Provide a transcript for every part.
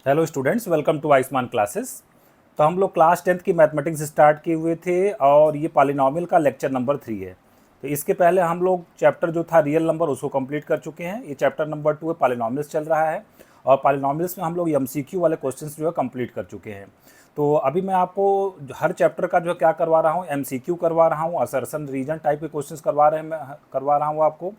Hello students, welcome to Ayushman classes. तो हम लोग क्लास 10th की मैथमेटिक्स स्टार्ट किए हुए थे और ये पॉलिनॉमियल का लेक्चर नंबर 3 है। तो इसके पहले हम लोग चैप्टर जो था रियल नंबर उसको कंप्लीट कर चुके हैं। ये चैप्टर नंबर 2 है, पॉलिनॉमियल्स चल रहा है और पॉलिनॉमियल्स में हम लोग एमसीक्यू वाले क्वेश्चंस जो है कंप्लीट कर चुके हैं। तो अभी मैं आपको हर चैप्टर का जो है क्या करवा रहा हूँ, एमसीक्यू करवा रहा हूँ, असर्शन रीजन टाइप के क्वेश्चंस करवा रहा हूँ आपको,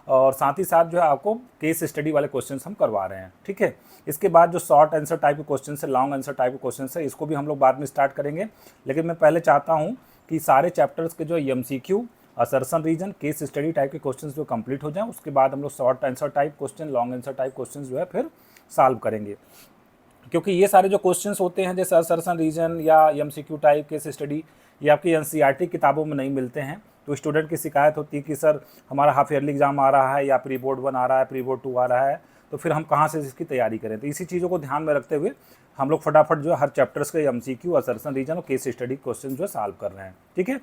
और साथ ही साथ जो है आपको केस स्टडी वाले क्वेश्चंस हम करवा रहे हैं। ठीक है, इसके बाद जो शॉर्ट आंसर टाइप के क्वेश्चन है, लॉन्ग आंसर टाइप के क्वेश्चन है, इसको भी हम लोग बाद में स्टार्ट करेंगे। लेकिन मैं पहले चाहता हूँ कि सारे चैप्टर्स के जो MCQ, assertion reason, case study type के क्वेश्चन जो कंप्लीट हो जाएं, उसके बाद हम लोग short answer type question, long answer type question जो है फिर सॉल्व करेंगे। क्योंकि ये सारे जो क्वेश्चंस होते हैं जैसे असर्शन रीजन या एमसीक्यू टाइप केस स्टडी, ये आपकी एनसीईआरटी किताबों में नहीं मिलते हैं। तो स्टूडेंट की शिकायत होती है कि सर हमारा हाफ ईयरली एग्जाम आ रहा है या प्री बोर्ड 1 आ रहा है, प्री बोर्ड 2 आ रहा है, तो फिर हम कहाँ से इसकी तैयारी करें। तो इसी चीज़ों को ध्यान में रखते हुए हम लोग फटाफट जो है हर चैप्टर्स के एमसीक्यू, असर्शन रीजन और केस स्टडी क्वेश्चन जो है सॉल्व कर रहे हैं। ठीक है,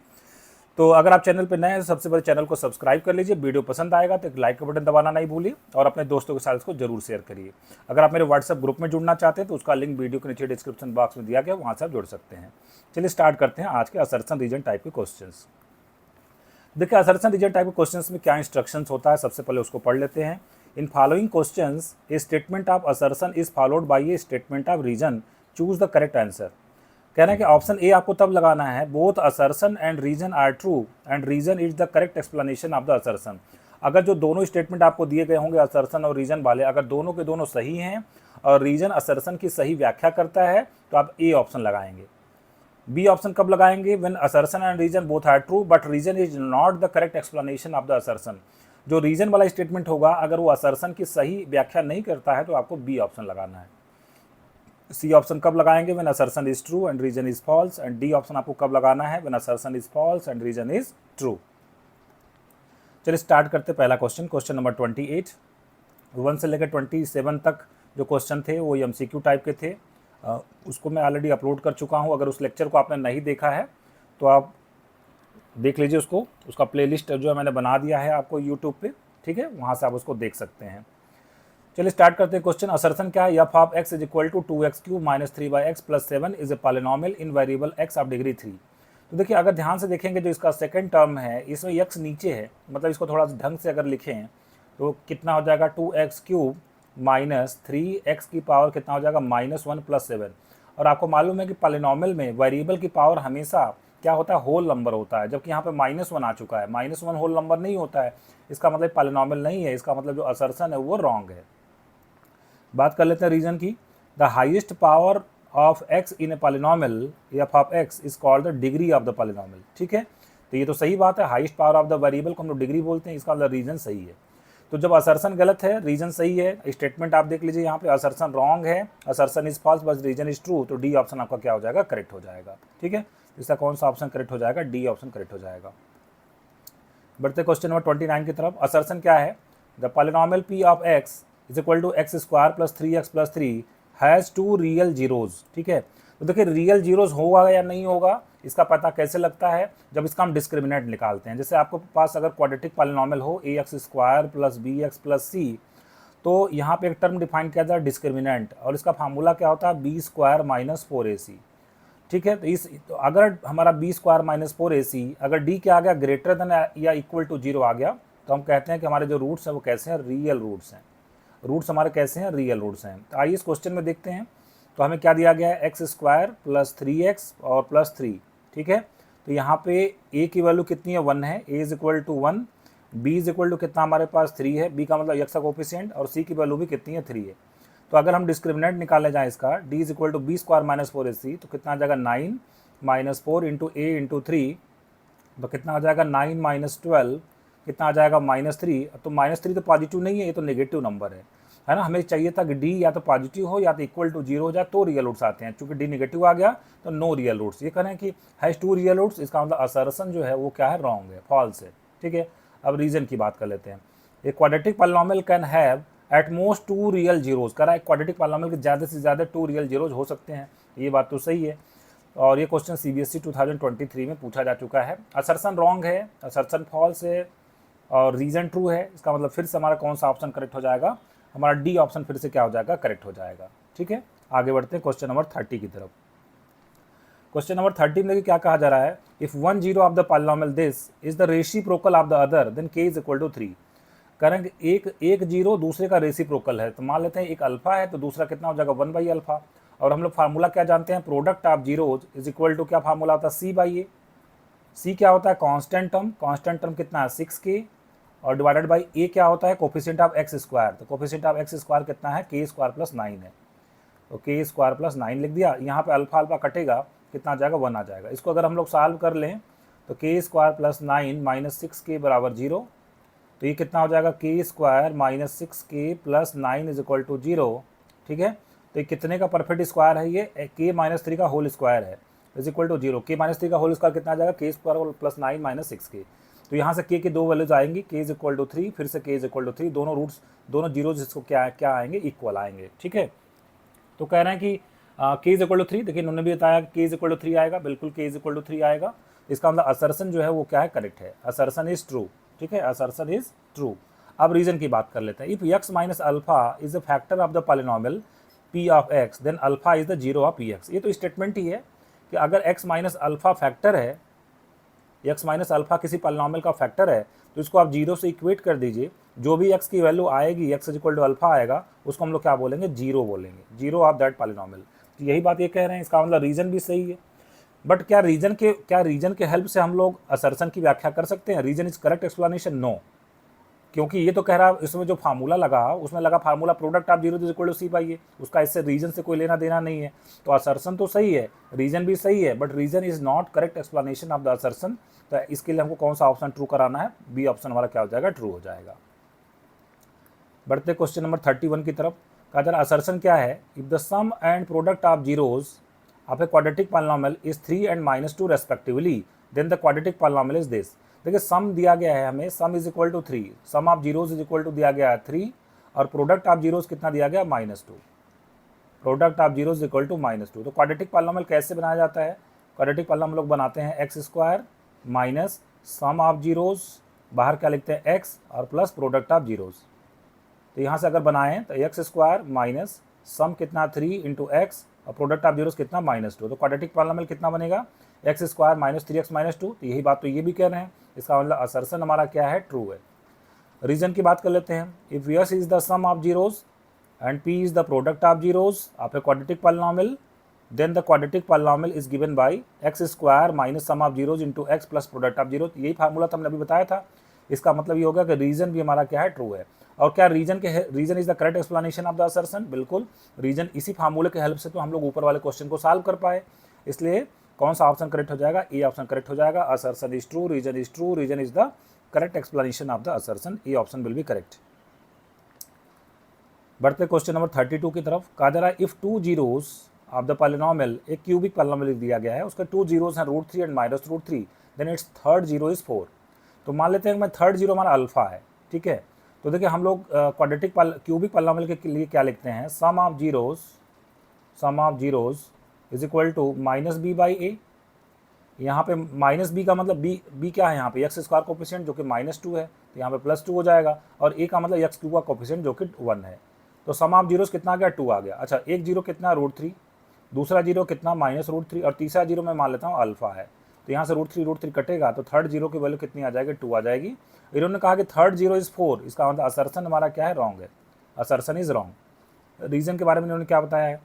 तो अगर आप चैनल पर नए हैं तो सबसे पहले चैनल को सब्सक्राइब कर लीजिए। वीडियो पसंद आएगा तो एक लाइक का बटन दबाना नहीं भूलिए और अपने दोस्तों के साथ इसको जरूर शेयर करिए। अगर आप मेरे व्हाट्सएप ग्रुप में जुड़ना चाहते हैं तो उसका लिंक वीडियो के नीचे डिस्क्रिप्शन बॉक्स में दिया गया, वहाँ से आप जुड़ सकते हैं। चलिए स्टार्ट करते हैं आज के असर्शन रीजन टाइप के क्वेश्चंस। देखिए, असर्शन रीजन टाइप के क्वेश्चंस में क्या इंस्ट्रक्शंस होता है, सबसे पहले उसको पढ़ लेते हैं। In following questions a statement of assertion is followed by a statement of reason, choose the correct answer. कह रहे हैं कि ऑप्शन ए आपको तब लगाना है, both assertion and reason are true and reason is the correct explanation of the assertion. अगर जो दोनों स्टेटमेंट आपको दिए गए होंगे असर्शन और रीजन वाले, अगर दोनों के दोनों सही हैं और रीजन असर्शन की सही व्याख्या करता है तो आप ए ऑप्शन लगाएंगे। बी ऑप्शन कब लगाएंगे, when assertion and reason both are true but reason is not the correct explanation of the assertion. जो रीजन वाला स्टेटमेंट होगा अगर वो असर्शन की सही व्याख्या नहीं करता है तो आपको बी ऑप्शन लगाना है। सी ऑप्शन कब लगाएंगे, when assertion is true and reason is false, and D option आपको कब लगाना है, when assertion is false and reason is true. चलिए स्टार्ट करते पहला क्वेश्चन, क्वेश्चन नंबर 28। 1 से लेकर 27 तक जो क्वेश्चन थे वो एमसीक्यू टाइप के थे। उसको मैं ऑलरेडी अपलोड कर चुका हूँ। अगर उस लेक्चर को आपने नहीं देखा है तो आप देख लीजिए उसको, उसका प्लेलिस्ट जो है मैंने बना दिया है आपको यूट्यूब पे। ठीक है, वहाँ से आप उसको देख सकते हैं। चलिए स्टार्ट करते हैं क्वेश्चन। असर्शन क्या है, f of x is equal to 2x³ minus 3x plus 7 is a polynomial in variable x of degree 3। तो देखिए, अगर ध्यान से देखेंगे जो इसका सेकंड टर्म है इसमें x नीचे है, मतलब इसको थोड़ा ढंग से अगर लिखें तो कितना हो जाएगा, 2x³ माइनस 3x की पावर कितना हो जाएगा, -1 प्लस 7। और आपको मालूम है कि पॉलिनॉमियल में वेरिएबल की पावर हमेशा क्या होता है, होल नंबर होता है, जबकि यहाँ पे -1 आ चुका है। -1 होल नंबर नहीं होता है, इसका मतलब पॉलिनॉमियल नहीं है, इसका मतलब जो असर्शन है वो रॉन्ग है। बात कर लेते हैं रीजन की। The highest power of x in A polynomial F of x is called the degree of the polynomial. ठीक है, तो ये तो सही बात है, highest power of the variable को हम लोग डिग्री बोलते हैं, इसका मतलब रीजन सही है। तो जब असर्शन गलत है, रीजन सही है, स्टेटमेंट आप देख लीजिए यहाँ पे असर्शन रॉन्ग है, असर्शन इज फॉल्स बस रीजन इज ट्रू, तो डी ऑप्शन आपका क्या हो जाएगा, करेक्ट हो जाएगा। ठीक है, इसका कौन सा ऑप्शन करेक्ट हो जाएगा, डी ऑप्शन करेक्ट हो जाएगा। बढ़ते क्वेश्चन नंबर 29 की तरफ। असर्शन क्या है, the polynomial p of x is equal to x square plus 3x plus 3 has 2 real zeros. ठीक है, तो देखिए रियल जीरोज़ होगा या नहीं होगा इसका पता कैसे लगता है, जब इसका हम डिस्क्रिमिनेंट निकालते हैं। जैसे आपको पास अगर क्वाड्रेटिक पॉलिनॉमियल हो ax square plus bx plus c, तो यहाँ पे एक टर्म डिफाइन किया जाता है डिस्क्रिमिनेंट, और इसका फार्मूला क्या होता है, b स्क्वायर माइनस 4ac। ठीक है, तो अगर हमारा b स्क्वायर माइनस 4ac अगर d क्या आ गया, ग्रेटर देन या इक्वल टू 0 आ गया, तो हम कहते हैं कि हमारे जो रूट्स हैं वो कैसे हैं, रियल रूट्स हैं। रूट्स हमारे कैसे हैं, रियल रूट्स हैं। तो आइए इस क्वेश्चन में देखते हैं। तो हमें क्या दिया गया है, एक्स स्क्वायर प्लस 3x और प्लस 3। ठीक है, तो यहाँ पे a की वैल्यू कितनी है, 1 है, a is equal to 1, b is equal to कितना हमारे पास 3 है, b का मतलब x का कोफिशिएंट, और c की वैल्यू भी कितनी है, 3 है। तो अगर हम डिस्क्रिमिनेंट निकालने जाएँ इसका, d is equal to B square minus 4ac, तो कितना आ जाएगा 9 माइनस 4 इंटू a इंटू 3, तो कितना आ जाएगा 9 माइनस 12, कितना आ जाएगा -3। तो -3 तो पॉजिटिव नहीं है, ये तो नेगेटिव नंबर है ना। हमें चाहिए था कि डी या तो पॉजिटिव हो या तो इक्वल टू 0 हो जाए तो रियल रूट्स आते हैं। चूंकि डी नेगेटिव आ गया तो नो रियल रूट्स। ये कह रहे हैं कि हैज़ 2 रियल रूट्स, इसका मतलब असर्शन जो है वो क्या है, रॉन्ग है, फॉल्स है। ठीक है, अब रीजन की बात कर लेते हैं। एक quadratic polynomial can have at most 2 real zeros. कह रहा है क्वाड्रेटिक पॉलिनॉमियल के ज़्यादा से ज़्यादा 2 रियल जीरोज हो सकते हैं, ये बात तो सही है। और ये क्वेश्चन CBSE 2023 में पूछा जा चुका है। असर्शन रॉन्ग है, असर्शन फॉल्स है और रीजन ट्रू है, इसका मतलब फिर से हमारा कौन सा ऑप्शन करेक्ट हो जाएगा, हमारा डी ऑप्शन फिर से क्या हो जाएगा, करेक्ट हो जाएगा। ठीक है, आगे बढ़ते हैं क्वेश्चन नंबर 30 की तरफ। क्वेश्चन नंबर 30 में देखिए क्या कहा जा रहा है, if one zero of the polynomial this is the reciprocal of the other then k is equal to 3। करें एक जीरो दूसरे का रेसिप्रोकल है, तो मान लेते हैं एक अल्फा है तो दूसरा कितना हो जाएगा 1 बाई अल्फा। और हम लोग फार्मूला क्या जानते हैं, product of zeros is equal to क्या फार्मूला होता है, c बाई ए। c क्या होता है, कांस्टेंट टर्म कितना है 6k, और डिवाइडेड बाई ए क्या होता है, कोफिशिएंट ऑफ एक्स स्क्वायर। तो कोफिशिएंट ऑफ एक्स स्क्वायर कितना है, k स्क्वायर प्लस 9 है, तो k स्क्वायर प्लस 9 लिख दिया। यहाँ पे अल्फा अल्फा कटेगा, कितना आ जाएगा 1 आ जाएगा। इसको अगर हम लोग सॉल्व कर लें तो k square plus 9 minus 6k बराबर 0, तो ये कितना हो जाएगा k square minus 6k plus 9 is equal to 0। ठीक है, तो ये कितने का परफेक्ट स्क्वायर है, ये k माइनस 3 का होल स्क्वायर है इज इक्वल टू 0। k माइनस 3 का होल स्क्वायर कितना आ जाएगा, k square plus 9 minus 6k। तो यहाँ से k की दो वैल्यूज आएंगी, k इज इक्वल टू 3, फिर से k इज इक्वल टू 3, दोनों रूट्स दोनों जीरोज इसको क्या आएंगे, इक्वल आएंगे। ठीक है, तो कह रहे हैं कि k इज इक्वल टू 3, देखिए इन्होंने भी बताया k इज इक्वल टू 3 आएगा, बिल्कुल k इज इक्वल टू 3 आएगा। इसका मतलब असर्सन जो है वो क्या है, करेक्ट है, असर्सन इज ट्रू। ठीक है, असर्सन इज ट्रू। अब रीजन की बात कर लेते हैं, if x minus alpha is the factor of the polynomial p of x then alpha is the zero of px। ये तो स्टेटमेंट ही है कि अगर x माइनस अल्फा फैक्टर है, x माइनस अल्फा किसी पॉलिनोमियल का फैक्टर है, तो इसको आप जीरो से इक्वेट कर दीजिए, जो भी x की वैल्यू आएगी, x is equal to alpha आएगा, उसको हम लोग क्या बोलेंगे, जीरो बोलेंगे, जीरो ऑफ दैट पॉलिनोमियल। तो यही बात ये कह रहे हैं, इसका मतलब रीजन भी सही है। बट क्या रीजन के हेल्प से हम लोग असर्सन की व्याख्या कर सकते हैं, reason is correct explanation, no. क्योंकि ये तो कह रहा है इसमें जो फार्मूला लगा उसमें लगा formula product of zero is equal to c by a, उसका इससे रीजन से कोई लेना देना नहीं है। तो असर्सन तो सही है, रीजन भी सही है, but reason is not correct explanation of the assertion. तो इसके लिए हमको कौन सा ऑप्शन ट्रू कराना है, बी ऑप्शन हमारा क्या हो जाएगा, ट्रू हो जाएगा। बढ़ते क्वेश्चन नंबर 31 की तरफ। कहा जा रहा असर्सन क्या है, if the sum and product of zeros of a quadratic polynomial is 3 and -2 respectively then the quadratic polynomial is this. देखिए सम दिया गया है हमें, sum is equal to 3, sum of zeros is equal to दिया गया है 3, और product of zeros कितना दिया गया, -2, product of zeros equal to -2। तो क्वाड्रेटिक पॉलिनोमियल कैसे बनाया जाता है, क्वाड्रेटिक पॉलिनोमियल लोग बनाते हैं x square minus sum of zeros, बाहर क्या लिखते हैं x, और प्लस प्रोडक्ट ऑफ जीरोज। तो यहाँ से अगर बनाएं तो एक्स स्क्वायर माइनस सम कितना 3 इंटू एक्स, और प्रोडक्ट ऑफ जीरोज कितना -2। तो क्वाड्रेटिक पॉलिनोमियल कितना बनेगा, x square minus 3x minus 2। तो यही बात तो ये भी कह रहे हैं, इसका मतलब असर्सन हमारा क्या है, ट्रू है। रीजन की बात कर लेते हैं, if S is the sum of zeros and p is the product of zeros of a quadratic polynomial then the quadratic polynomial is given by x square minus sum of zeros into x plus product of zeros. यही formula तो हमने अभी बताया था। इसका मतलब ये होगा कि रीजन भी हमारा क्या है, ट्रू है। और क्या reason is the correct explanation of the assertion, बिल्कुल रीजन इसी फार्मूले के हेल्प से तो हम लोग ऊपर वाले क्वेश्चन को सॉल्व कर पाए। इसलिए कौन सा ऑप्शन करेक्ट हो जाएगा, ए ऑप्शन करेक्ट हो जाएगा। Assertion is true, reason is true, reason is the correct explanation of the assertion, A option will be correct. बढ़ते क्वेश्चन नंबर 32 की तरफ। कहा जा रहा है if two zeros of the polynomial, एक क्यूबिक पॉलिनोमियल दिया गया है, उसके टू जीरोज हैं √3 and -√3, then its third zero is 4। तो मान लेते हैं कि मैं थर्ड जीरो हमारा अल्फा है। ठीक है, तो देखिए हम लोग क्वाड्रेटिक क्यूबिक पॉलिनोमियल के लिए क्या लिखते हैं, sum of zeros is equal to minus b by a. यहाँ पे माइनस बी का मतलब बी क्या है, यहाँ पे एक्स स्क्वायर कोफिशिएंट जो कि -2 है, तो यहाँ पे +2 हो जाएगा, और ए का मतलब एक्स क्यूब का कोफिशिएंट जो कि 1 है। तो सम ऑफ जीरोस कितना आ गया, 2 आ गया। अच्छा, एक जीरो कितना √3, दूसरा जीरो कितना -√3, और तीसरा जीरो मैं मान लेता हूँ अल्फा है। तो यहाँ से √3 कटेगा, तो थर्ड जीरो की वैल्यू कितनी आ जाएगी, 2 आ जाएगी। इन्होंने कहा कि थर्ड जीरो इज 4, इसका मतलब असर्सन हमारा क्या है, रॉन्ग है, असर्सन इज रॉन्ग। रीजन के बारे में इन्होंने क्या बताया है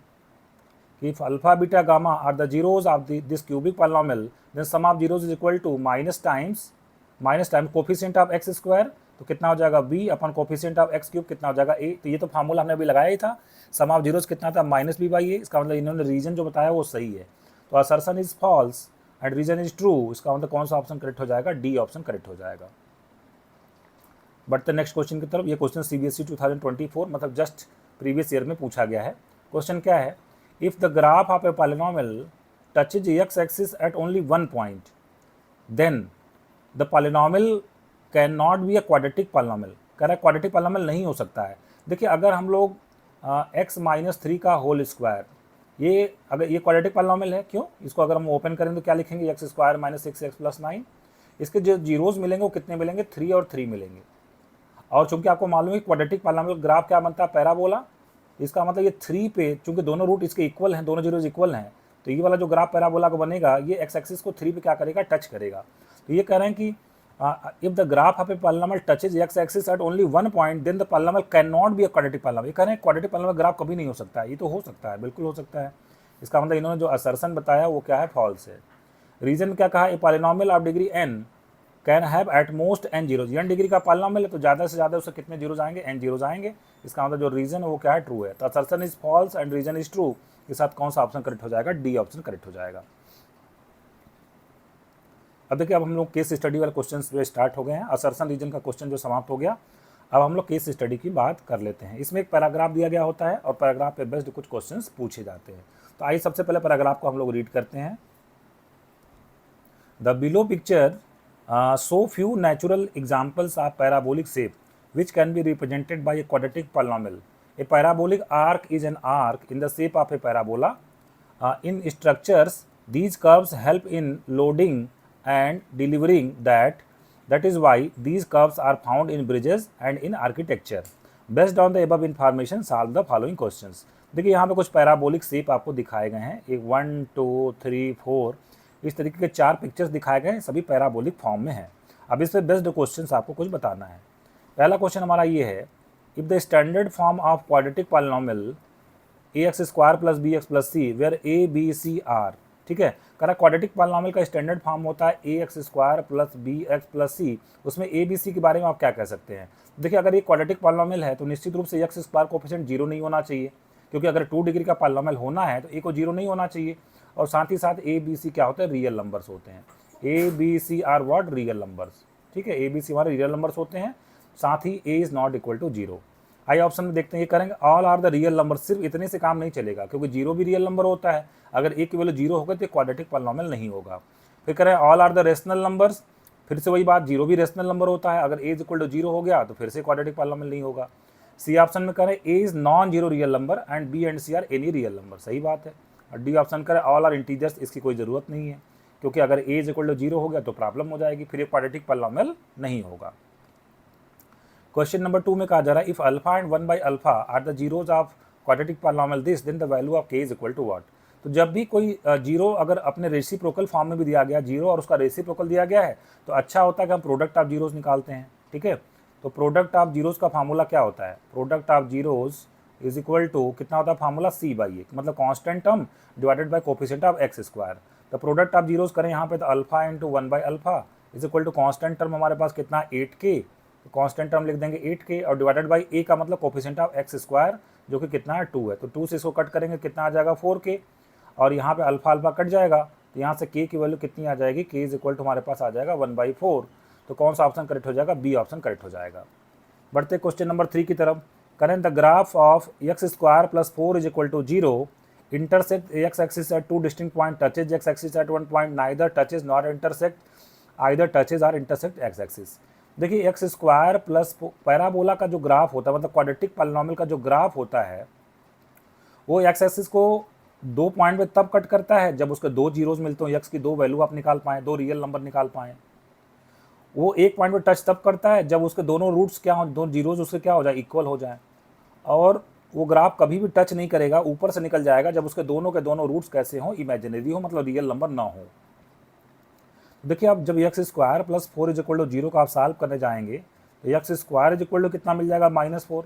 कि if alpha beta gamma are the zeros of this cubic polynomial then sum of zeros is equal to minus times coefficient of x square, तो कितना हो जाएगा b upon coefficient of x cube कितना हो जाएगा a। तो ये तो फार्मूला हमने अभी लगाया ही था, सम ऑफ जीरोस कितना था -b बाई a। इसका मतलब इन्होंने रीजन जो बताया वो सही है। तो assertion is false and reason is true, इसका मतलब कौन सा ऑप्शन करेक्ट हो जाएगा, डी ऑप्शन करेक्ट हो जाएगा। बढ़ते नेक्स्ट क्वेश्चन की तरफ। ये क्वेश्चन CBSE 2024 मतलब जस्ट प्रीवियस ईयर में पूछा गया है। क्वेश्चन क्या है, if the graph of a polynomial touches x-axis at only one point, then the polynomial cannot be a quadratic polynomial। कह रहा है क्वाड्रेटिक पॉलिनोमियल नहीं हो सकता है। देखिए अगर हम लोग x माइनस 3 का होल स्क्वायर, ये अगर ये क्वाड्रेटिक पॉलिनोमियल है, क्यों, इसको अगर हम ओपन करें तो क्या लिखेंगे, x square minus 6x plus 9। इसके जो जीरोज मिलेंगे वो कितने मिलेंगे, 3 और 3 मिलेंगे। और चूंकि आपको मालूम है क्वाड्रेटिक पॉलिनोमियल ग्राफ क्या बनता है, पैराबोला। इसका मतलब ये 3 पे, चूंकि दोनों रूट इसके इक्वल हैं, दोनों जीरोज इक्वल हैं, तो ये वाला जो ग्राफ पैराबोला का बनेगा ये एक्स एक्सिस को 3 पे क्या करेगा, टच करेगा। तो ये कह रहे हैं कि if the graph of a polynomial touches x axis at only one point then the polynomial can not be a quadratic polynomial. ये कह रहे हैं क्वाड्रेटिक पॉलिनॉमियल ग्राफ कभी नहीं हो सकता है। ये तो हो सकता है, बिल्कुल हो सकता है। इसका मतलब इन्होंने जो असर्शन बताया वो क्या है, फॉल्स है। रीजन क्या कहा, a polynomial of degree n can have at most n zeros. n degree का पॉलिनॉमियल है तो ज़्यादा से ज़्यादा उससे कितने जीरोज आएंगे, n जीरोज आएंगे। इसका मतलब जो रीजन है वो क्या है, ट्रू है। तो assertion is false and reason is true के साथ कौन सा ऑप्शन करेक्ट हो जाएगा, डी ऑप्शन करेक्ट हो जाएगा। अब देखिए, अब हम लोग केस स्टडी वाले क्वेश्चन जो स्टार्ट हो गए हैं। असर्शन रीजन का क्वेश्चन जो समाप्त हो गया, अब हम लोग केस स्टडी की बात कर लेते हैं। इसमें एक पैराग्राफ दिया गया होता है और पैराग्राफ पे बेस्ड कुछ क्वेश्चंस पूछे जाते हैं। तो आइए सबसे पहले पैराग्राफ को हम लोग रीड करते हैं। The below picture so few natural examples of parabolic shape which can be represented by a quadratic polynomial. A parabolic arc is an arc in the shape of a parabola. In structures, these curves help in loading and delivering. That is why these curves are found in bridges and in architecture. Based on the above information, solve the following questions. देखिए यहाँ पे कुछ parabolic shape आपको दिखाए गए हैं, एक 1 2 3 4 इस तरीके के 4 पिक्चर्स दिखाए गए हैं, सभी पैराबोलिक फॉर्म में हैं। अब इस पे बेस्ड क्वेश्चंस आपको कुछ बताना है। पहला क्वेश्चन हमारा ये है, if the standard form of quadratic polynomial ax² + bx + c where a b c r, ठीक है, कह रहा क्वाड्रेटिक पॉलिनॉमियल का स्टैंडर्ड फॉर्म होता है ax² + bx + c, उसमें a b c के बारे में आप क्या कह सकते हैं। देखिए, अगर ये क्वाड्रेटिक पॉलिनॉमियल है तो निश्चित रूप से x² कोफिशिएंट 0 नहीं होना चाहिए, क्योंकि अगर 2 डिग्री का पॉलिनॉमियल होना है तो a को 0 नहीं होना चाहिए। और साथ ही साथ ए बी सी क्या होते हैं, रियल नंबर्स होते हैं। A B C R what, real numbers, ठीक है, ए बी सी हमारे रियल नंबर्स होते हैं। साथ ही a is not equal to 0। आई ऑप्शन में देखते हैं, ये करेंगे all are the real number. सिर्फ इतने से काम नहीं चलेगा, क्योंकि 0 भी रियल नंबर होता है। अगर ए की वैल्यू 0 होगा तो क्वाड्रेटिक पॉलिनॉमियल नहीं होगा। फिर करें all are the rational numbers, फिर से वही बात, 0 भी रेशनल नंबर होता है। अगर ए इज इक्वल टू 0 हो गया तो फिर से क्वाड्रेटिक पॉलिनॉमियल नहीं होगा। सी ऑप्शन में करें a is non zero real number and b and c are any real number, सही बात है। और डी ऑप्शन करें ऑल आर इंटीजर्स, इसकी कोई ज़रूरत नहीं है, क्योंकि अगर ए इज इक्वल टू 0 हो गया तो प्रॉब्लम हो जाएगी, फिर ये क्वाड्रेटिक पॉलिनॉमियल नहीं होगा। क्वेश्चन नंबर 2 में कहा जा रहा है, इफ अल्फा एंड 1/अल्फा are the zeros of quadratic polynomial this then the value of k is equal to what. तो जब भी कोई जीरो अगर अपने रेसिप्रोकल फॉर्म में भी दिया गया, जीरो और उसका रेसिप्रोकल दिया गया है, तो अच्छा होता है कि हम प्रोडक्ट ऑफ जीरोज निकालते हैं, ठीक है। तो प्रोडक्ट ऑफ जीरोज का फार्मूला क्या होता है, product of zeros is equal to कितना होता है फार्मूला, c/a, मतलब constant term divided by coefficient of x²। तो प्रोडक्ट ऑफ जीरोज करें यहाँ पे तो अल्फा इंटू 1/अल्फा is equal to constant term हमारे पास कितना 8k, तो कांस्टेंट टर्म लिख देंगे 8k और डिवाइडेड बाय a का मतलब कोफिशिएंट ऑफ x² जो कि कितना है 2 है। तो 2 से इसको कट करेंगे कितना आ जाएगा 4k, और यहाँ पे अल्फा अल्फा कट जाएगा तो यहाँ से k की वैल्यू कितनी आ जाएगी, k इज इक्वल टू हमारे पास आ जाएगा 1/4। तो कौन सा ऑप्शन करेक्ट हो जाएगा, बी ऑप्शन करेक्ट हो जाएगा। बढ़ते क्वेश्चन नंबर 3 की तरफ। करें the graph of x² + 4 is equal to 0 intersect x axis at 2 distinct point, touches x axis at 1 point, neither touches nor intersect, either touches or intersect x axis। देखिए x² plus parabola का जो graph होता है, मतलब quadratic polynomial का जो graph होता है, वो x एक्सिस को 2 पॉइंट में तब कट करता है जब उसके 2 जीरोज मिलते हो, x की 2 वैल्यू आप निकाल पाएँ, 2 रियल नंबर निकाल पाएँ। वो एक पॉइंट पे टच तब करता है जब उसके दोनों रूट्स क्या हो, दो जीरोज उसके क्या हो जाए, इक्वल हो जाए। और वो ग्राफ कभी भी टच नहीं करेगा, ऊपर से निकल जाएगा जब उसके दोनों के दोनों रूट्स कैसे हों, इमेजिनरी हो, मतलब रियल नंबर ना हो। देखिए अब जब x² + 4 इज इक्वल टू 0 का आप सॉल्व करने जाएंगे तो x² इज इक्वल टू कितना मिल जाएगा, -4।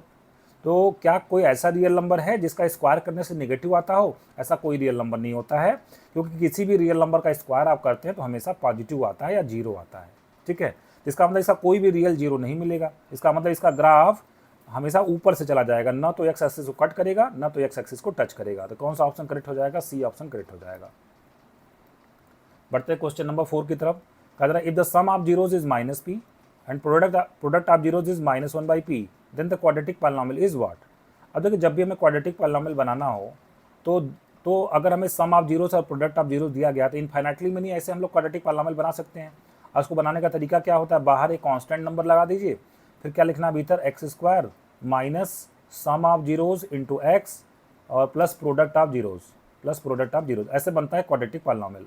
तो क्या कोई ऐसा रियल नंबर है जिसका स्क्वायर करने से नेगेटिव आता हो, ऐसा कोई रियल नंबर नहीं होता है, क्योंकि किसी भी रियल नंबर का स्क्वायर आप करते हैं तो हमेशा पॉजिटिव आता है या 0 आता है, ठीक है। इसका मतलब इसका कोई भी रियल 0 नहीं मिलेगा, इसका मतलब इसका ग्राफ हमेशा ऊपर से चला जाएगा, ना तो x एक्सिस को कट करेगा ना तो x एक्सिस को टच करेगा। तो कौन सा ऑप्शन करेक्ट हो जाएगा, सी ऑप्शन करेक्ट हो जाएगा। बढ़ते हैं क्वेश्चन नंबर 4 की तरफ। कह रहा है if the sum of zeros is -p and product of zeros is -1/p then the quadratic polynomial is what. अब देखिए जब भी हमें क्वाड्रेटिक पॉलिनॉमियल बनाना हो तो अगर हमें सम ऑफ जीरोज और प्रोडक्ट ऑफ जीरोज दिया गया तो इनफाइनाइटली में नहीं ऐसे हम लोग क्वाड्रेटिक पॉलिनॉमियल बना सकते हैं। और उसको बनाने का तरीका क्या होता है, बाहर एक कांस्टेंट नंबर लगा दीजिए, फिर क्या लिखना भीतर x² minus sum of zeros into x और प्लस प्रोडक्ट ऑफ जीरोज, ऐसे बनता है क्वाड्रेटिक पॉलिनॉमियल।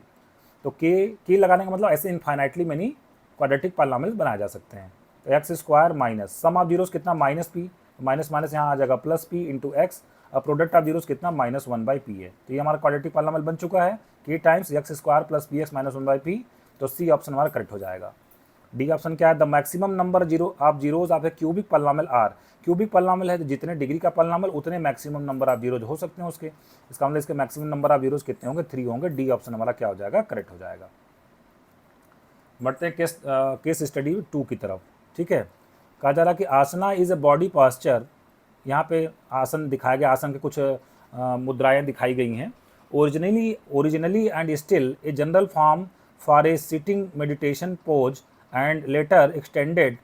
तो के लगाने का मतलब ऐसे इनफाइनाइटली में नहीं क्वाड्रेटिक पॉलिनॉमियल बनाए जा सकते हैं। तो x² minus sum of zeros कितना -p, माइनस माइनस यहाँ आ जाएगा प्लस पी इंटू एक्स। अब प्रोडक्ट ऑफ जीरोस कितना -1/p है। तो ये हमारा क्वाड्रेटिक पॉलिनॉमियल बन चुका है k times x square plus P x minus 1/p। तो सी ऑप्शन हमारा करेक्ट हो जाएगा। डी ऑप्शन क्या है, the maximum number zero of zeros of a cubic polynomial are. Cubic polynomial है तो जितने डिग्री का पॉलिनॉमियल उतने मैक्सिमम नंबर ऑफ जीरोज हो सकते हैं उसके। इसका मतलब इसके मैक्सिमम नंबर ऑफ जीरोज कितने होंगे, 3 होंगे। डी ऑप्शन हमारा क्या हो जाएगा, करेक्ट हो जाएगा। बढ़ते हैं केस स्टडी 2 की तरफ। ठीक है, कहा जा रहा कि आसना इज ए बॉडी पास्चर। यहाँ पे आसन दिखाया गया, आसन के कुछ मुद्राएं दिखाई गई हैं। Originally and still a general form for a sitting meditation pose and later extended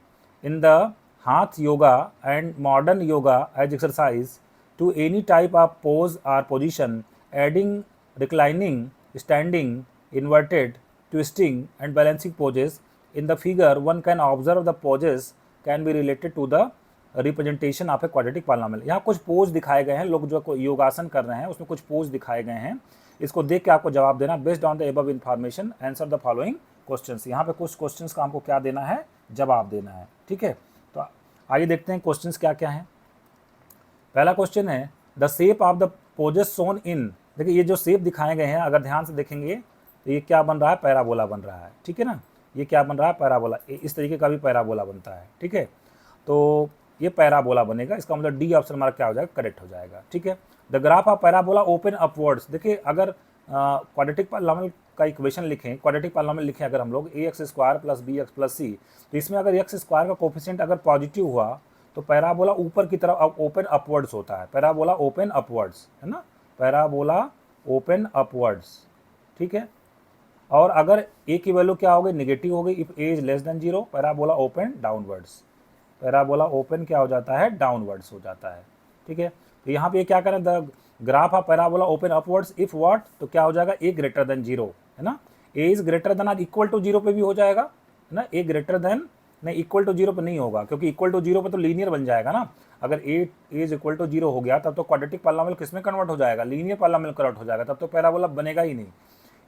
in the hatha yoga and modern yoga as exercise to any type of pose or position adding reclining standing inverted, twisting and balancing poses. In the figure, one can observe the poses can be related to the representation of a quadratic polynomial. यहाँ कुछ pose दिखाए गए हैं, लोग जो योगासन कर रहे हैं उसमें कुछ पोज दिखाए गए हैं। इसको देख के आपको जवाब देना। Based on the above information answer the following questions. यहाँ पे कुछ क्वेश्चंस का हमको क्या देना है, जवाब देना है। ठीक है, तो आइए देखते हैं क्वेश्चंस क्या क्या हैं। पहला क्वेश्चन है the shape of the poses shown in. देखिए ये जो शेप दिखाए गए हैं अगर ध्यान से देखेंगे तो ये क्या बन रहा है, पैराबोला बन रहा है। ठीक है ना, ये क्या बन रहा है, पैराबोला। इस तरीके का भी पैराबोला बनता है। ठीक है, तो ये पैराबोला बनेगा। इसका मतलब डी ऑप्शन हमारा क्या हो जाएगा, करेक्ट हो जाएगा। ठीक है, the graph of parabola open upwards. देखिए अगर क्वाड्रेटिक पॉलिनॉमियल का इक्वेशन लिखें, क्वाड्रेटिक पॉलिनॉमियल लिखें अगर हम लोग ax² + bx + c, तो इसमें अगर x² का कोफिशिएंट अगर पॉजिटिव हुआ तो पैराबोला ऊपर की तरफ ओपन अपवर्ड्स होता है। पैराबोला ओपन अपवर्ड्स है ना, पैराबोला ओपन अपवर्ड्स। ठीक है, और अगर a की वैल्यू क्या हो गई, नेगेटिव हो गई, if a is less than 0 parabola open downwards. Parabola open क्या हो जाता है, डाउनवर्ड्स हो जाता है। ठीक है, तो यहाँ पे क्या करें, the graph of parabola open upwards if what, तो क्या हो जाएगा, a ग्रेटर देन 0 है ना। a इज ग्रेटर देन और इक्वल टू 0 पे भी हो जाएगा है ना। a ग्रेटर देन नहीं, इक्वल टू 0 पे नहीं होगा क्योंकि इक्वल टू 0 पे तो लीनियर बन जाएगा ना। अगर a इज इक्वल टू 0 हो गया तब तो क्वाड्रेटिक पॉलिनॉमियल किसमें कन्वर्ट हो जाएगा, लीनियर पॉलिनॉमियल कन्वर्ट हो जाएगा, तब तो पैराबोला बनेगा ही नहीं।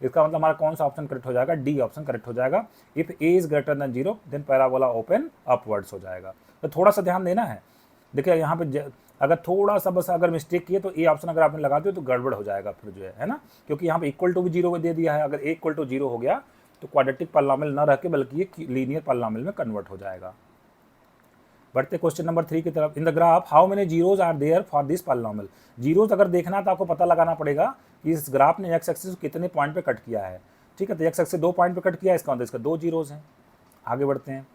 इसका मतलब हमारा कौन सा ऑप्शन करेक्ट हो जाएगा, डी ऑप्शन करेक्ट हो जाएगा। If a is greater than 0 then parabola open upwards हो जाएगा। तो थोड़ा सा ध्यान देना है। देखिए यहाँ पे अगर थोड़ा सा बस अगर मिस्टेक किए तो ए ऑप्शन अगर आपने लगा दिया तो गड़बड़ हो जाएगा फिर जो है ना, क्योंकि यहाँ पे इक्वल टू भी 0 दे दिया है। अगर a इक्वल टू 0 हो गया तो क्वाड्रेटिक पॉलिनॉमियल न रह के बल्कि ये लीनियर पॉलिनॉमियल में कन्वर्ट हो जाएगा। बढ़ते क्वेश्चन नंबर 3 की तरफ। In the graph how many zeros are there for this polynomial. Zeros अगर देखना है तो आपको पता लगाना पड़ेगा कि इस ग्राफ ने एक्स एक्सिस कितने पॉइंट पे कट किया है। ठीक है, तो एक्स एक्सिस 2 पॉइंट पे कट किया है, इसका मतलब इसका 2 जीरोज हैं। आगे बढ़ते हैं,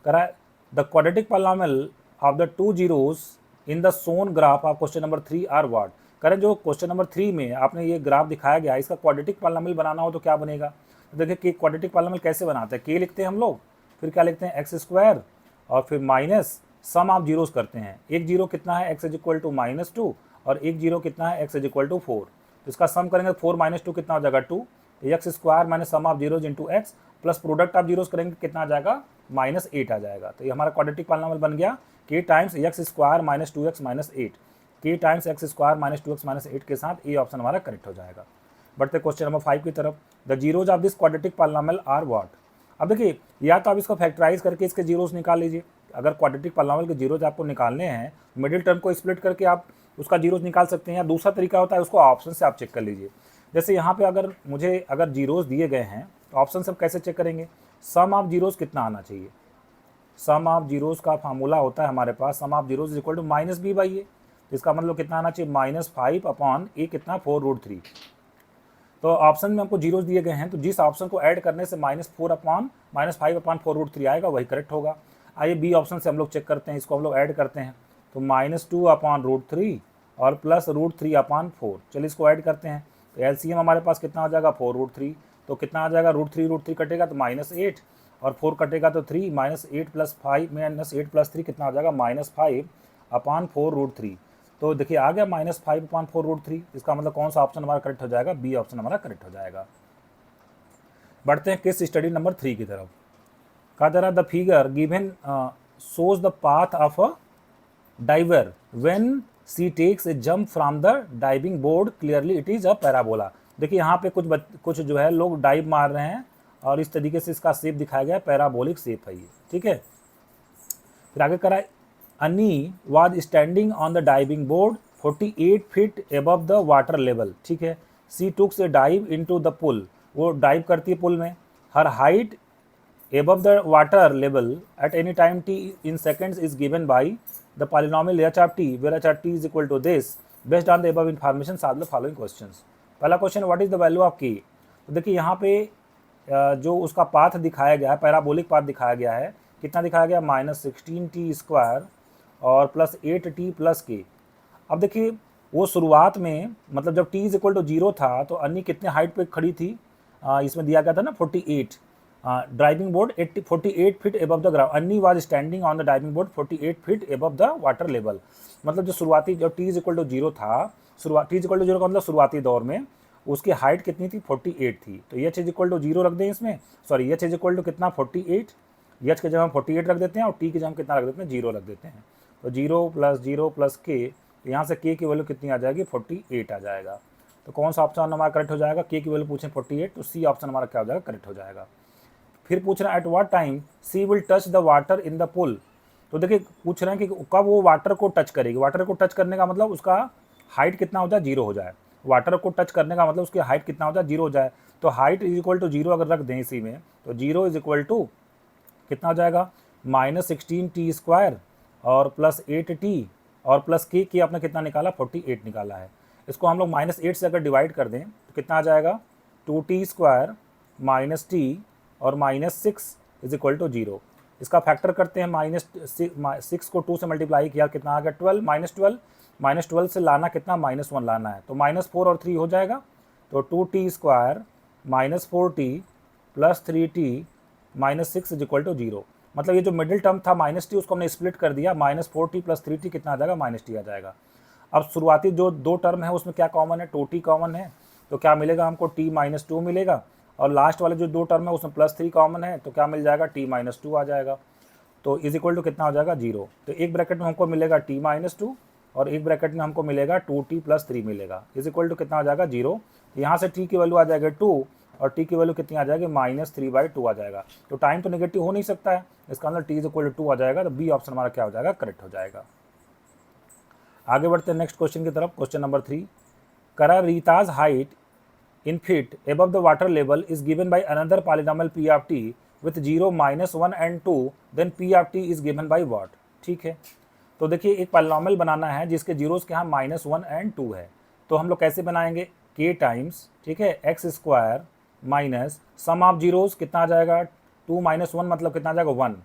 करा the quadratic polynomial of the 2 zeros in the shown graph of question number 3 are what. करें जो क्वेश्चन नंबर 3 में आपने ये ग्राफ दिखाया गया, इसका क्वाड्रेटिक पॉलिनॉमियल बनाना हो तो क्या बनेगा। तो देखिए कि क्वाड्रेटिक पॉलिनॉमियल कैसे बनाते हैं, के लिखते हैं हम लोग, फिर क्या लिखते हैं x² और फिर माइनस सम ऑफ जीरोस करते हैं। एक जीरो कितना है, x इज इक्वल टू -2 और एक जीरो कितना है, x इज इक्वल टू 4। तो इसका सम करेंगे 4 - 2 कितना हो जाएगा 2। x² minus sum of zeros into x plus product of zeros करेंगे कितना आ जाएगा, -8 आ जाएगा। तो ये हमारा क्वाड्रेटिक पॉलिनॉमियल बन गया k times x² - 2x - 8, k times x² - 2x - 8 के साथ ए ऑप्शन हमारा करेक्ट हो जाएगा। बढ़ते क्वेश्चन नंबर 5 की तरफ। The zeros of this quadratic polynomial are what. अब देखिए या तो आप इसको फैक्टराइज करके इसके जीरोस निकाल लीजिए। अगर क्वाड्रेटिक पॉलिनॉमियल के जीरोज आपको निकालने हैं मिडिल टर्म को स्प्लिट करके आप उसका जीरोज निकाल सकते हैं, या दूसरा तरीका होता है उसको ऑप्शन से आप चेक कर लीजिए। जैसे यहाँ पे अगर जीरोज दिए गए हैं तो ऑप्शन से कैसे चेक करेंगे, सम ऑफ जीरोज कितना आना चाहिए। सम ऑफ जीरोज का फार्मूला होता है हमारे पास, sum of zeros is equal to -b/a। इसका मतलब कितना आना चाहिए, -5/a कितना 4√3। तो ऑप्शन में हमको जीरोज दिए गए हैं तो जिस ऑप्शन को ऐड करने से -5/4√3 आएगा वही करेक्ट होगा। आइए बी ऑप्शन से हम लोग चेक करते हैं, इसको हम लोग ऐड करते हैं तो -2/√3 और प्लस √3/4। चलिए इसको ऐड करते हैं तो एलसीएम हमारे पास कितना हो जाएगा 4√3। तो कितना आ जाएगा, √3 कटेगा तो -8 और 4 कटेगा तो 3, -8 + 5 -8 + 3 कितना हो जाएगा -5/4√3। तो देखिए आ गया -5/4√3। इसका मतलब कौन सा ऑप्शन हमारा करेक्ट हो जाएगा, बी ऑप्शन हमारा करेक्ट हो जाएगा। बढ़ते हैं केस स्टडी नंबर 3 की तरफ। कहा जा रहा the figure given shows the path of a diver when she takes a jump from the diving board, clearly it is a parabola। देखिए यहाँ पे कुछ जो है लोग डाइव मार रहे हैं और इस तरीके से इसका शेप दिखाया गया है, पैराबोलिक शेप है ये। ठीक है, फिर आगे करा Annie was standing on the diving board 48 feet above the water level. ठीक है, she took a dive into the pool. वो dive करती है pool में. Her height above the water level at any time t in seconds is given by the polynomial h of t, where h of t is equal to this. Based on the above information, solve the following questions. पहला question, what is the value of k? तो देखिए यहाँ पे जो उसका path दिखाया गया है, पैराबोलिक पाथ दिखाया गया है, कितना दिखाया गया, -16t² और प्लस 8t प्लस के. अब देखिए वो शुरुआत में मतलब जब t इज इक्वल टू 0 था तो अन्नी कितने हाइट पे खड़ी थी, इसमें दिया गया था ना 48. Driving board 48 feet above the ground. Annie was standing on the driving board 48 feet above the water level. मतलब जो शुरुआती जब t इज इक्वल टू 0 था, t इज इक्वल टू 0 का मतलब शुरुआती दौर में उसकी हाइट कितनी थी, 48 थी. तो h इज इक्वल टू 0 रख दें इसमें, sorry h is equal to कितना 48, h के जगह हम 48 रख देते हैं और t के जगह हम कितना रख देते हैं, 0 रख देते हैं. तो 0 प्लस k, यहाँ से k की वैल्यू कितनी आ जाएगी, 48 आ जाएगा. तो कौन सा ऑप्शन हमारा करेक्ट हो जाएगा, k की वैल्यू पूछें 48, तो सी ऑप्शन हमारा क्या हो जाएगा, करेक्ट हो जाएगा. फिर पूछ रहे हैं at what time she will touch the water in the pool. तो देखिए पूछ रहे हैं कि कब वो वाटर को टच करेगी. वाटर को टच करने का मतलब उसका हाइट कितना हो जाए, 0 हो जाए. वाटर को टच करने का मतलब उसकी हाइट कितना हो जाए, 0 हो जाए. तो हाइट इज इक्वल टू 0 अगर रख दें इसी में, तो 0 इज इक्वल टू कितना हो जाएगा, -16t² और प्लस 8t और प्लस k आपने कितना निकाला, 48 निकाला है. इसको हम लोग -8 से अगर डिवाइड कर दें तो कितना आ जाएगा, 2t² माइनस t और -6 इज इक्वल टू 0. इसका फैक्टर करते हैं, -6 को 2 से मल्टीप्लाई किया कितना आ गया, 12 -12 से लाना कितना, -1 लाना है. तो -4 और 3 हो जाएगा. तो 2t² -4t plus 3t -6 is equal to 0. मतलब ये जो मिडिल टर्म था -t उसको हमने स्प्लिट कर दिया, -4t प्लस 3t कितना आ जाएगा, -t आ जाएगा. अब शुरुआती जो दो टर्म है उसमें क्या कॉमन है, 2t कॉमन है. तो क्या मिलेगा हमको, t-2 मिलेगा. और लास्ट वाले जो दो टर्म है उसमें +3 कॉमन है, तो क्या मिल जाएगा, t-2 आ जाएगा. तो इज इक्वल टू कितना हो जाएगा, 0. तो एक ब्रैकेट में हमको मिलेगा t-2 और एक ब्रैकेट में हमको मिलेगा 2t प्लस 3 मिलेगा. इज इक्वल टू कितना आ जाएगा, 0. यहाँ से t की वैल्यू आ जाएगी 2 और t की वैल्यू कितनी आ जाएगी, -3/2 आ जाएगा. तो टाइम तो नेगेटिव हो नहीं सकता है, इसका मतलब t इज इक्वल टू 2 आ जाएगा. तो बी ऑप्शन हमारा क्या हो जाएगा, करेक्ट हो जाएगा. आगे बढ़ते हैं नेक्स्ट क्वेश्चन की तरफ. क्वेश्चन नंबर 3, करा Rita's height in feet above the water level is given by another polynomial p of t with 0, -1 and 2, then p of t is given by what. ठीक है, तो देखिए एक पॉलिनॉमियल बनाना है जिसके जीरोस के यहाँ -1 एंड 2 है. तो हम लोग कैसे बनाएंगे, k टाइम्स, ठीक है, x² minus sum of zeros कितना आ जाएगा, 2 - 1 मतलब कितना आ जाएगा, 1.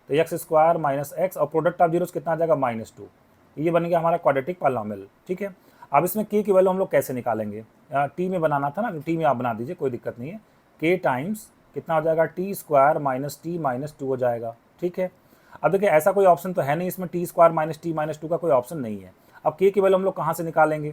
तो x² माइनस x और प्रोडक्ट ऑफ जीरोस कितना आ जाएगा, -2. ये बन गया हमारा क्वाड्रेटिक पॉलिनॉमियल. ठीक है, अब इसमें k की वैल्यू हम लोग कैसे निकालेंगे, t में बनाना था ना, टी में आप बना दीजिए, कोई दिक्कत नहीं है. k टाइम्स कितना हो जाएगा, t² माइनस t माइनस 2 हो जाएगा. ठीक है, अब देखिए ऐसा कोई ऑप्शन तो है नहीं इसमें, t² माइनस t माइनस 2 का कोई ऑप्शन नहीं है. अब k की वैल्यू हम लोग कहाँ से निकालेंगे.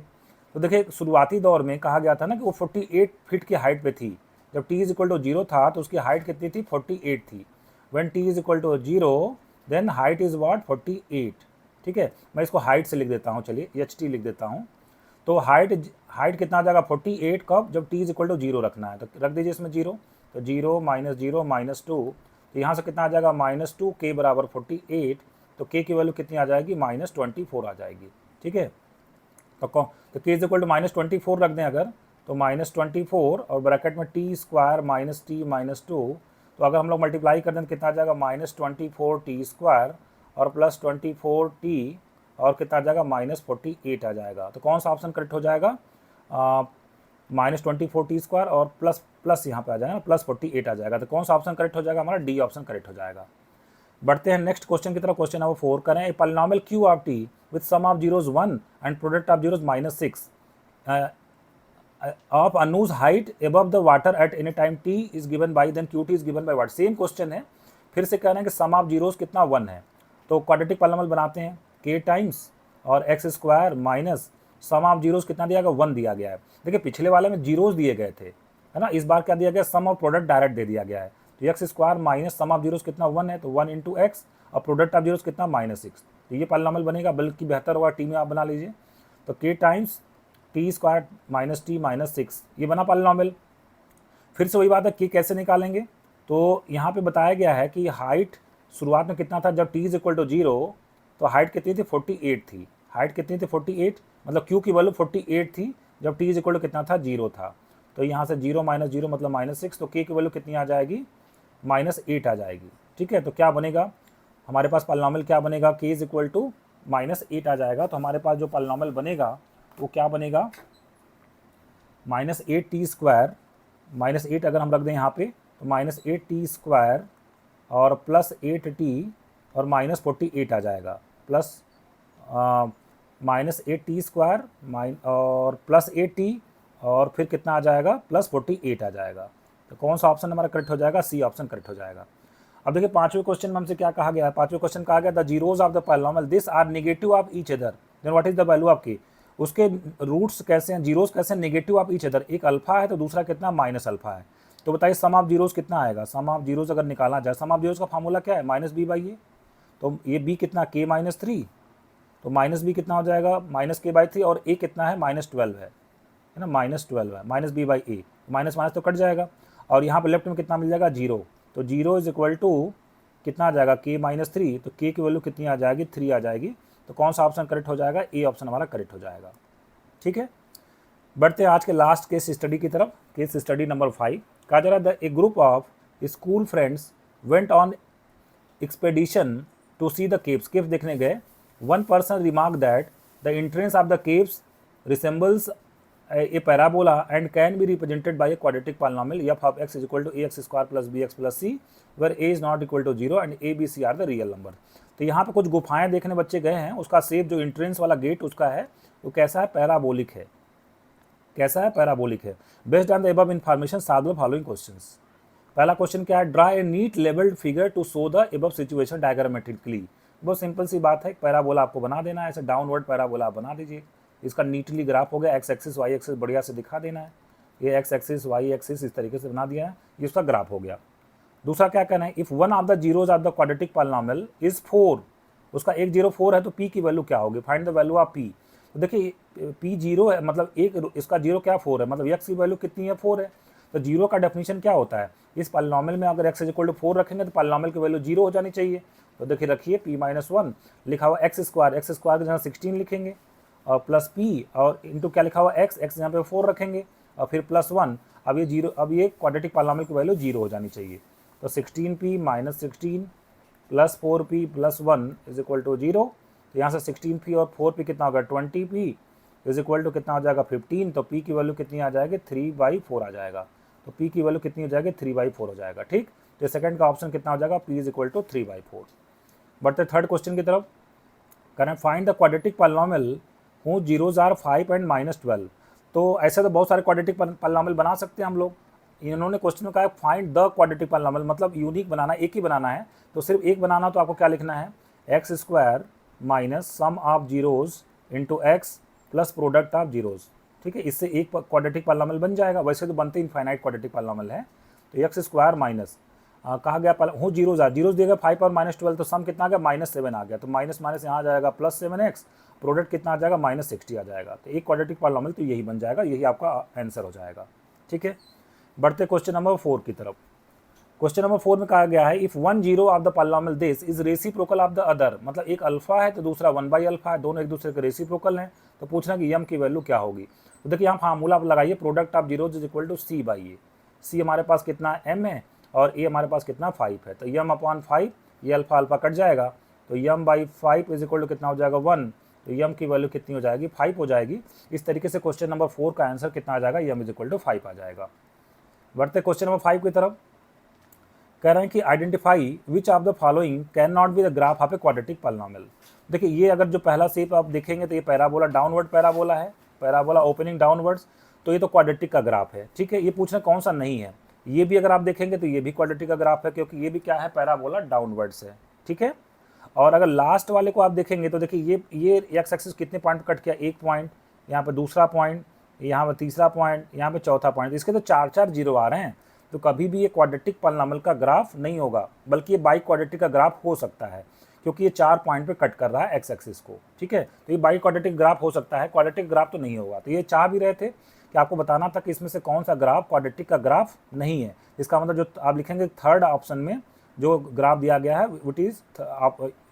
तो देखिए शुरुआती दौर में कहा गया था ना कि वो 48 फीट की हाइट पे थी. जब t इज इक्वल टू 0 था तो उसकी हाइट कितनी थी, 48 थी. When t is equal to 0 then height is what, 48. ठीक है, मैं इसको हाइट से लिख देता हूँ, चलिए ht लिख देता हूँ. तो हाइट कितना आ जाएगा, 48 कब, जब t इज इक्वल टू 0 रखना है. तो रख दीजिए इसमें 0. तो 0 - 2, तो यहाँ से कितना आ जाएगा, -2, k बराबर 48. तो k की वैल्यू कितनी आ जाएगी, -24 आ जाएगी. ठीक है, तो k इज इक्वल टू -24 रख दें अगर, तो -24 और ब्रैकेट में t² माइनस t माइनस 2. तो अगर हम लोग मल्टीप्लाई कर दें तो कितना आ जाएगा, -24t² और प्लस 24t और कितना आ जाएगा, -48 आ जाएगा. तो कौन सा ऑप्शन करेक्ट हो जाएगा, -24t² और प्लस यहाँ पे आ जाएगा, प्लस 48 आ जाएगा. तो कौन सा ऑप्शन करेक्ट हो जाएगा, हमारा डी ऑप्शन करेक्ट हो जाएगा. बढ़ते हैं नेक्स्ट क्वेश्चन की तरफ. क्वेश्चन नंबर 4 करें, a polynomial q of t with sum of zeros 1 and product of zeros -6 of अनूज height above the water at any time t is given by, then qt is given by what. Same question है, फिर से कह रहे हैं कि सम of zeros कितना 1 है. तो क्वाड्रेटिक पॉलिनॉमियल बनाते हैं, k टाइम्स और x² minus sum of zeros कितना दिया गया, 1 दिया गया है. देखिए पिछले वाले में जीरोस दिए गए थे, है ना, इस बार क्या दिया गया, सम ऑफ प्रोडक्ट डायरेक्ट दे दिया गया है. तो x² minus sum of zeros कितना 1 है, तो 1 इंटू x और प्रोडक्ट ऑफ जीरोस कितना -6. तो ये पॉलिनॉमियल बनेगा, बल्कि बेहतर होगा टी में आप बना लीजिए. तो k times t² minus t minus 6, ये बना पॉलिनॉमियल. फिर से वही बात है, k कैसे निकालेंगे. तो यहाँ पे बताया गया है कि हाइट शुरुआत में कितना था, जब t इज इक्वल टू 0 तो हाइट कितनी थी 48 थी, हाइट कितनी थी 48, मतलब क्यू की वैल्यू 48 थी जब टी इज इक्वल टू कितना था 0 था। तो यहाँ से 0 माइनस 0 मतलब -6, तो के की वैल्यू कितनी आ जाएगी -8 आ जाएगी। ठीक है, तो क्या बनेगा हमारे पास पॉलिनॉमियल, क्या बनेगा के इज इक्वल टू -8 आ जाएगा। तो हमारे पास जो पॉलिनॉमियल बनेगा वो क्या बनेगा -8t² -8 अगर हम रख दें यहाँ पे तो -8t² और +8t और -48 आ जाएगा, प्लस -8t² और +8t और फिर कितना आ जाएगा +48 आ जाएगा। तो कौन सा ऑप्शन हमारा करेक्ट हो जाएगा, सी ऑप्शन करेक्ट हो जाएगा। अब देखिए पांचवें क्वेश्चन में हमसे क्या कहा गया है, पांचवें क्वेश्चन कहा गया the zeros of the polynomial this are negative of each other, then what is the value of K. उसके रूट्स कैसे हैं, जीरोस कैसे नेगेटिव ऑफ ईच अदर, एक अल्फा है तो दूसरा कितना माइनस अल्फा है। तो बताइए सम ऑफ जीरोस कितना आएगा, सम ऑफ जीरोस अगर निकालना जाए, सम ऑफ जीरोस का फार्मूला क्या है -b/a। तो ये b कितना k-3, तो -b कितना हो जाएगा -k/3 और a कितना है -12 है ना, -12 है, -b/a, माइनस माइनस तो कट जाएगा और यहाँ पे लेफ्ट में कितना मिल जाएगा 0, तो 0 इज इक्वल टू कितना आ जाएगा k-3, तो k की वैल्यू कितनी आ जाएगी 3 आ जाएगी। तो कौन सा ऑप्शन करेक्ट हो जाएगा, ए ऑप्शन हमारा करेक्ट हो जाएगा। ठीक है, बढ़ते हैं आज के लास्ट केस स्टडी की तरफ। केस स्टडी नंबर 5 कहा जा रहा है a group of school friends went on expedition to see the caves, caves देखने गए। One person remark that the entrance of the caves resembles a parabola and can be represented by a quadratic polynomial f of x is equal to ax² plus bx plus c where a is not equal to 0 and a b c are the real number। तो यहाँ पे कुछ गुफाएं देखने बच्चे गए हैं, उसका शेप जो एंट्रेंस वाला गेट उसका है वो कैसा है, पैराबोलिक है। कैसा है, पैराबोलिक है। Based on the above information solve the following questions. पहला क्वेश्चन क्या है, draw a neat labelled figure to show the above situation diagrammatically. बहुत सिंपल सी बात है, पैराबोला आपको बना देना है, ऐसे डाउनवर्ड पैराबोला बना दीजिए। इसका नीटली ग्राफ हो गया, एक्स एक्सिस वाई एक्सिस बढ़िया से दिखा देना है, ये एक्स एक्सिस वाई एक्सिस इस तरीके से बना दिया है, ये उसका ग्राफ हो गया। दूसरा क्या कहना है, if one of the zeros of the quadratic polynomial is 4, उसका एक जीरो 4 है तो पी की वैल्यू क्या होगी, find the value of P. तो देखिए पी 0 है, मतलब एक इसका जीरो क्या 4 है, मतलब एक्स की वैल्यू कितनी है 4 है। तो जीरो का डेफिनेशन क्या होता है, इस पॉलिनॉमियल में अगर एक्स इज इक्वल टू 4 रखेंगे तो पॉलिनॉमियल की वैल्यू 0 हो जानी चाहिए। तो देखिए रखिए p-1 लिखा हुआ x² की जगह 16 लिखेंगे और प्लस p और इंटू क्या लिखा हुआ x यहाँ पे 4 रखेंगे और फिर +1। अब ये 0, अब ये क्वाड्रेटिक पॉलिनॉमियल की वैल्यू 0 हो जानी चाहिए। तो 16p - 16 plus 4p plus 1 is equal to 0। तो यहाँ से 16p और 4p कितना होगा 20p इज इक्वल टू कितना हो जाएगा 15। तो p की वैल्यू कितनी आ जाएगी 3/4 आ जाएगा। तो p की वैल्यू कितनी हो जाएगी 3/4 हो जाएगा। ठीक, तो सेकंड का ऑप्शन कितना हो जाएगा p इज इक्वल टू 3/4। बढ़ते थर्ड क्वेश्चन की तरफ, करें फाइंड द क्वाड्रेटिक पॉलिनॉमियल हूँ जीरोज आर 5 एंड -12। तो ऐसे तो बहुत सारे क्वाड्रेटिक पॉलिनॉमियल बना सकते हैं हम लोग। इन्होंने क्वेश्चन में कहा है फाइंड द क्वाड्रेटिक पॉलिनॉमियल, मतलब यूनिक बनाना, एक ही बनाना है। तो सिर्फ एक बनाना, तो आपको क्या लिखना है, x² minus sum of zeros into x plus product of zeros. ठीक है, इससे एक क्वाड्रेटिक पॉलिनॉमियल बन जाएगा। वैसे तो बनते इनफाइनाइट क्वाड्रेटिक पॉलिनॉमियल है। तो x² माइनस कहा गया हूँ जीरोज आ, जीरोज देगा 5 और -12, तो सम कितना आ गया -7 आ गया। तो माइनस माइनस यहाँ आ जाएगा +7x, प्रोडक्ट कितना आ जाएगा -60 आ जाएगा। तो एक क्वाड्रेटिक पॉलिनॉमियल तो यही बन जाएगा, यही आपका आंसर हो जाएगा। ठीक है, बढ़ते क्वेश्चन नंबर 4 की तरफ। क्वेश्चन नंबर 4 में कहा गया है if one zero of the polynomial this is reciprocal of the other, मतलब एक अल्फा है तो दूसरा 1/अल्फा है, दोनों एक दूसरे के रेसिप्रोकल हैं। तो पूछना कि यम की वैल्यू क्या होगी। तो देखिए यहाँ फार्मूला आप लगाइए, product of zeros is equal to c/a। c हमारे पास कितना m है और a हमारे पास कितना 5 है। तो m/5, ये अल्फा अल्फा कट जाएगा, तो m/5 इज इक्वल टू कितना हो जाएगा 1। तो m की वैल्यू कितनी हो जाएगी 5 हो जाएगी। इस तरीके से क्वेश्चन नंबर 4 का आंसर कितना आ जाएगा, m इज इक्वल टू 5 आ जाएगा। बढ़ते क्वेश्चन नंबर 5 की तरफ, कह रहे हैं कि identify which of the following can not be the graph of a quadratic polynomial. देखिए ये अगर जो पहला शेप आप देखेंगे तो ये पैराबोला, डाउनवर्ड पैराबोला है, पैराबोला ओपनिंग डाउनवर्ड्स, तो ये तो क्वाड्रेटिक का ग्राफ है। ठीक है, ये पूछना कौन सा नहीं है। ये भी अगर आप देखेंगे तो ये भी क्वाड्रेटिक का ग्राफ है, क्योंकि ये भी क्या है, पैराबोला डाउनवर्ड्स है। ठीक है, और अगर लास्ट वाले को आप देखेंगे तो देखिए ये एक्स एक्सिस कितने पॉइंट कट किया, एक पॉइंट, यहाँ पे दूसरा पॉइंट, यहाँ पे तीसरा पॉइंट, यहाँ पे चौथा पॉइंट, इसके तो 4-4 जीरो आ रहे हैं। तो कभी भी ये क्वाड्रेटिक पॉलिनॉमियल का ग्राफ नहीं होगा, बल्कि ये बाई क्वाड्रेटिक का ग्राफ हो सकता है, क्योंकि ये 4 पॉइंट पे कट कर रहा है एक्स एक्सिस को। ठीक है, तो ये बाई क्वाड्रेटिक ग्राफ हो सकता है, क्वाड्रेटिक ग्राफ तो नहीं होगा। तो ये चाह भी रहे थे कि आपको बताना था कि इसमें से कौन सा ग्राफ क्वाड्रेटिक का ग्राफ नहीं है। इसका मतलब जो आप लिखेंगे थर्ड ऑप्शन में जो ग्राफ दिया गया है विट is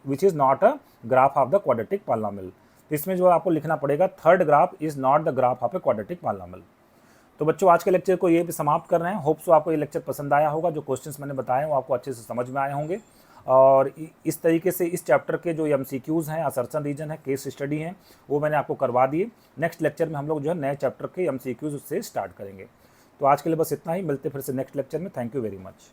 which is not a graph of the quadratic polynomial. तो इसमें जो आपको लिखना पड़ेगा third graph is not the graph of a quadratic polynomial. तो बच्चों आज के लेक्चर को ये भी समाप्त कर रहे हैं। होप सो आपको ये लेक्चर पसंद आया होगा, जो क्वेश्चंस मैंने बताए वो आपको अच्छे से समझ में आए होंगे, और इस तरीके से इस चैप्टर के जो MCQs हैं, असर्शन रीजन है, केस स्टडी हैं, वो मैंने आपको करवा दिए। नेक्स्ट लेक्चर में हम लोग जो है नए चैप्टर के MCQs से स्टार्ट करेंगे। तो आज के लिए बस इतना ही, मिलते फिर से नेक्स्ट लेक्चर में। Thank you very much.